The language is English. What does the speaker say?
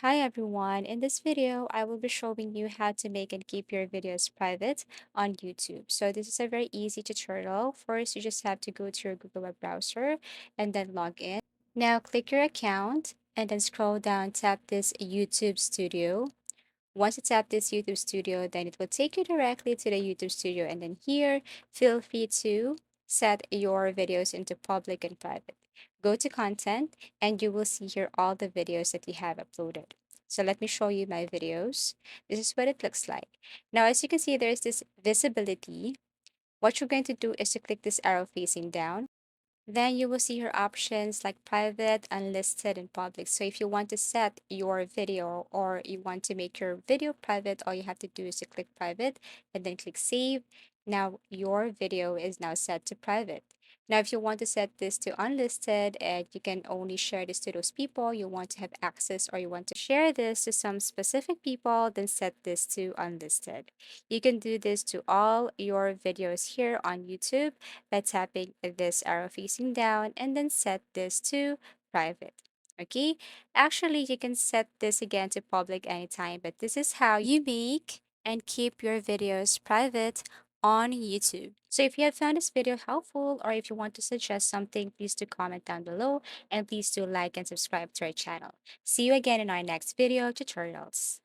Hi everyone, in this video I will be showing you how to make and keep your videos private on YouTube. So this is a very easy tutorial. First, you just have to go to your Google web browser and then log in. Now click your account and then scroll down, tap this YouTube Studio. Once you tap this YouTube Studio, then it will take you directly to the YouTube Studio, and then here, feel free to set your videos into public and private. Go to content and you will see here all the videos that you have uploaded. So let me show you my videos. This is what it looks like. Now, as you can see, there's this visibility. What you're going to do is to click this arrow facing down. Then you will see your options like private, unlisted, and public. So if you want to set your video or you want to make your video private, all you have to do is to click private and then click save. Now your video is now set to private. Now, if you want to set this to unlisted and you can only share this to those people you want to have access, or you want to share this to some specific people, then set this to unlisted. You can do this to all your videos here on YouTube by tapping this arrow facing down and then set this to private. Okay, actually, you can set this again to public anytime, but this is how you make and keep your videos private on YouTube. So if you have found this video helpful, or if you want to suggest something, please do comment down below, and please do like and subscribe to our channel. See you again in our next video tutorials.